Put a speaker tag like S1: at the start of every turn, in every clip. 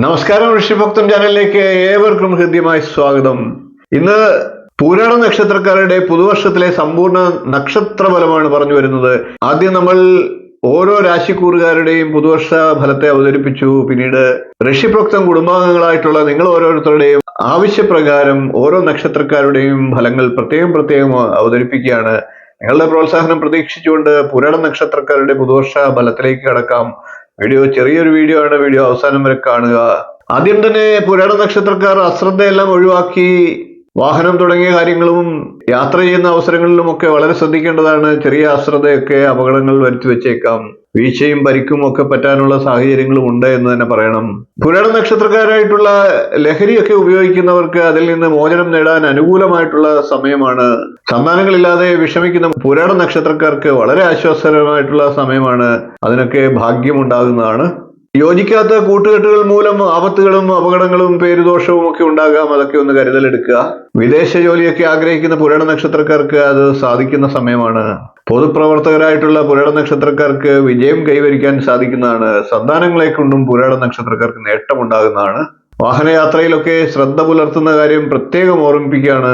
S1: നമസ്കാരം, ഋഷിഭക്തം ചാനലിലേക്ക് ഏവർക്കും ഹൃദ്യമായ സ്വാഗതം. ഇന്ന് പൂരാട നക്ഷത്രക്കാരുടെ പുതുവർഷത്തിലെ സമ്പൂർണ്ണ നക്ഷത്ര ഫലമാണ് പറഞ്ഞു വരുന്നത്. ആദ്യം നമ്മൾ ഓരോ രാശിക്കൂറുകാരുടെയും പുതുവർഷ ഫലത്തെ അവതരിപ്പിച്ചു. പിന്നീട് ഋഷിഭക്തം കുടുംബാംഗങ്ങളായിട്ടുള്ള നിങ്ങൾ ഓരോരുത്തരുടെയും ആവശ്യപ്രകാരം ഓരോ നക്ഷത്രക്കാരുടെയും ഫലങ്ങൾ പ്രത്യേകം അവതരിപ്പിക്കുകയാണ്. നിങ്ങളുടെ പ്രോത്സാഹനം പ്രതീക്ഷിച്ചുകൊണ്ട് പൂരാട നക്ഷത്രക്കാരുടെ പുതുവർഷ ഫലത്തിലേക്ക് കടക്കാം. ചെറിയൊരു വീഡിയോ ആണ്. വീഡിയോ അവസാനം വരെ കാണുക. ആദ്യം തന്നെ പൂരാട നക്ഷത്രക്കാർ അശ്രദ്ധയെല്ലാം ഒഴിവാക്കി വാഹനം തുടങ്ങിയ കാര്യങ്ങളും യാത്ര ചെയ്യുന്ന അവസരങ്ങളിലുമൊക്കെ വളരെ ശ്രദ്ധിക്കേണ്ടതാണ്. ചെറിയ അശ്രദ്ധയൊക്കെ അപകടങ്ങൾ വരുത്തി വെച്ചേക്കാം. വീഴ്ചയും പരിക്കും ഒക്കെ പറ്റാനുള്ള സാഹചര്യങ്ങളും ഉണ്ട് എന്ന് തന്നെ പറയണം. പൂരാട നക്ഷത്രക്കാരായിട്ടുള്ള ലഹരിയൊക്കെ ഉപയോഗിക്കുന്നവർക്ക് അതിൽ നിന്ന് മോചനം നേടാൻ അനുകൂലമായിട്ടുള്ള സമയമാണ്. സന്താനങ്ങളില്ലാതെ വിഷമിക്കുന്ന പൂരാട നക്ഷത്രക്കാർക്ക് വളരെ ആശ്വാസകരമായിട്ടുള്ള സമയമാണ്. അതിനൊക്കെ ഭാഗ്യമുണ്ടാകുന്നതാണ്. യോജിക്കാത്ത കൂട്ടുകെട്ടുകൾ മൂലം ആപത്തുകളും അപകടങ്ങളും പേരുദോഷവും ഒക്കെ ഉണ്ടാകാം. അതൊക്കെ ഒന്ന് കരുതലെടുക്കുക. വിദേശ ജോലിയൊക്കെ ആഗ്രഹിക്കുന്ന പൂരാട നക്ഷത്രക്കാർക്ക് അത് സാധിക്കുന്ന സമയമാണ്. പൊതുപ്രവർത്തകരായിട്ടുള്ള പൂരാട നക്ഷത്രക്കാർക്ക് വിജയം കൈവരിക്കാൻ സാധിക്കുന്നതാണ്. സന്താനങ്ങളെ കൊണ്ടും പൂരാട നക്ഷത്രക്കാർക്ക് നേട്ടമുണ്ടാകുന്നതാണ്. വാഹനയാത്രയിലൊക്കെ ശ്രദ്ധ പുലർത്തുന്ന കാര്യം പ്രത്യേകം ഓർമ്മിപ്പിക്കുകയാണ്.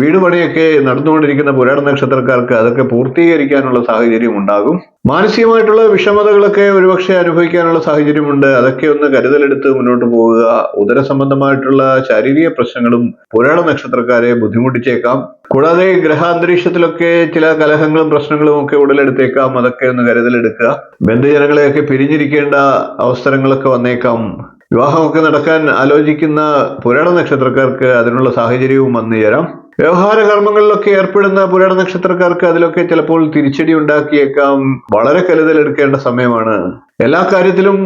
S1: വീട് പണിയൊക്കെ നടന്നുകൊണ്ടിരിക്കുന്ന പൂരാട നക്ഷത്രക്കാർക്ക് അതൊക്കെ പൂർത്തീകരിക്കാനുള്ള സാഹചര്യം ഉണ്ടാകും. മാനസികമായിട്ടുള്ള വിഷമതകളൊക്കെ ഒരുപക്ഷെ അനുഭവിക്കാനുള്ള സാഹചര്യമുണ്ട്. അതൊക്കെ ഒന്ന് കരുതലെടുത്ത് മുന്നോട്ട് പോവുക. ഉദര സംബന്ധമായിട്ടുള്ള ശാരീരിക പ്രശ്നങ്ങളും പൂരാട നക്ഷത്രക്കാരെ ബുദ്ധിമുട്ടിച്ചേക്കാം. കൂടാതെ ഗ്രഹാന്തരീക്ഷത്തിലൊക്കെ ചില കലഹങ്ങളും പ്രശ്നങ്ങളും ഒക്കെ ഉടലെടുത്തേക്കാം. അതൊക്കെ ഒന്ന് കരുതലെടുക്കുക. ബന്ധുജനങ്ങളെയൊക്കെ പിരിഞ്ഞിരിക്കേണ്ട അവസരങ്ങളൊക്കെ വന്നേക്കാം. വിവാഹമൊക്കെ നടക്കാൻ ആലോചിക്കുന്ന പൂരാട നക്ഷത്രക്കാർക്ക് അതിനുള്ള സാഹചര്യവും വന്നു ചേരാം. വ്യവഹാര കർമ്മങ്ങളിലൊക്കെ ഏർപ്പെടുന്ന പൂരാട നക്ഷത്രക്കാർക്ക് അതിലൊക്കെ ചിലപ്പോൾ തിരിച്ചടി ഉണ്ടാക്കിയേക്കാം. വളരെ കരുതലെടുക്കേണ്ട സമയമാണ്. എല്ലാ കാര്യത്തിലും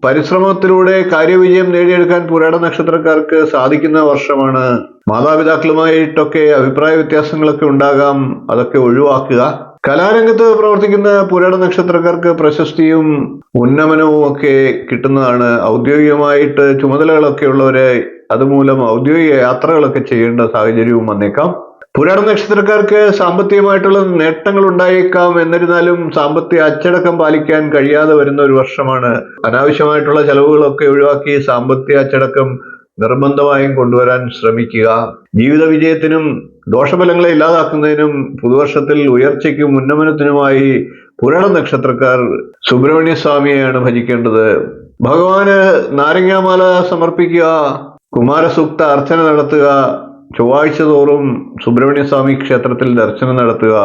S1: പരിശ്രമത്തിലൂടെ കാര്യവിജയം നേടിയെടുക്കാൻ പൂരാട നക്ഷത്രക്കാർക്ക് സാധിക്കുന്ന വർഷമാണ്. മാതാപിതാക്കളുമായിട്ടൊക്കെ അഭിപ്രായ വ്യത്യാസങ്ങളൊക്കെ ഉണ്ടാകാം. അതൊക്കെ ഒഴിവാക്കുക. കലാരംഗത്ത് പ്രവർത്തിക്കുന്ന പൂരാട നക്ഷത്രക്കാർക്ക് പ്രശസ്തിയും ഉന്നമനവും ഒക്കെ കിട്ടുന്നതാണ്. ഔദ്യോഗികമായിട്ട് ചുമതലകളൊക്കെ ഉള്ളവരെ അതുമൂലം ഔദ്യോഗിക യാത്രകളൊക്കെ ചെയ്യേണ്ട സാഹചര്യവും വന്നേക്കാം. പൂരാട നക്ഷത്രക്കാർക്ക് സാമ്പത്തികമായിട്ടുള്ള നേട്ടങ്ങൾ ഉണ്ടായേക്കാം. എന്നിരുന്നാലും സാമ്പത്തിക അച്ചടക്കം പാലിക്കാൻ കഴിയാതെ വരുന്ന ഒരു വർഷമാണ്. അനാവശ്യമായിട്ടുള്ള ചെലവുകളൊക്കെ ഒഴിവാക്കി സാമ്പത്തിക അച്ചടക്കം നിർബന്ധമായും കൊണ്ടുവരാൻ ശ്രമിക്കുക. ജീവിത വിജയത്തിനും ദോഷഫലങ്ങളെ ഇല്ലാതാക്കുന്നതിനും പുതുവർഷത്തിൽ ഉയർച്ചയ്ക്കും ഉന്നമനത്തിനുമായി പൂരാട നക്ഷത്രക്കാർ സുബ്രഹ്മണ്യ സ്വാമിയെയാണ് ഭജിക്കേണ്ടത്. ഭഗവാന് നാരങ്ങാമാല സമർപ്പിക്കുക. കുമാരസൂക്ത അർച്ചന നടത്തുക. ചൊവ്വാഴ്ച തോറും സുബ്രഹ്മണ്യ സ്വാമി ക്ഷേത്രത്തിൽ ദർശനം നടത്തുക.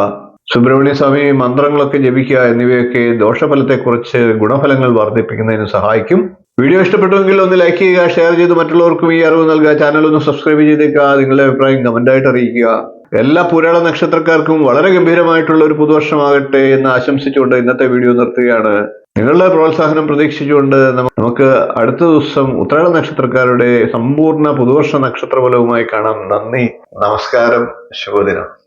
S1: സുബ്രഹ്മണ്യ സ്വാമി മന്ത്രങ്ങളൊക്കെ ജപിക്കുക എന്നിവയൊക്കെ ദോഷഫലത്തെക്കുറിച്ച് ഗുണഫലങ്ങൾ വർദ്ധിപ്പിക്കുന്നതിന് സഹായിക്കും. വീഡിയോ ഇഷ്ടപ്പെട്ടുവെങ്കിൽ ഒന്ന് ലൈക്ക് ചെയ്യുക, ഷെയർ ചെയ്ത് മറ്റുള്ളവർക്കും ഈ അറിവ് നൽകുക. ചാനൽ ഒന്ന് സബ്സ്ക്രൈബ് ചെയ്തേക്കുക. നിങ്ങളുടെ അഭിപ്രായം കമന്റായിട്ട് അറിയിക്കുക. എല്ലാ പൂരാട നക്ഷത്രക്കാർക്കും വളരെ ഗംഭീരമായിട്ടുള്ള ഒരു പുതുവർഷമാകട്ടെ എന്ന് ആശംസിച്ചുകൊണ്ട് ഇന്നത്തെ വീഡിയോ നിർത്തുകയാണ്. നിങ്ങളുടെ പ്രോത്സാഹനം പ്രതീക്ഷിച്ചുകൊണ്ട് നമുക്ക് അടുത്ത ദിവസം ഉത്രാട നക്ഷത്രക്കാരുടെ സമ്പൂർണ്ണ പുതുവർഷ നക്ഷത്രഫലവുമായി കാണാം. നന്ദി, നമസ്കാരം, ശുഭദിനം.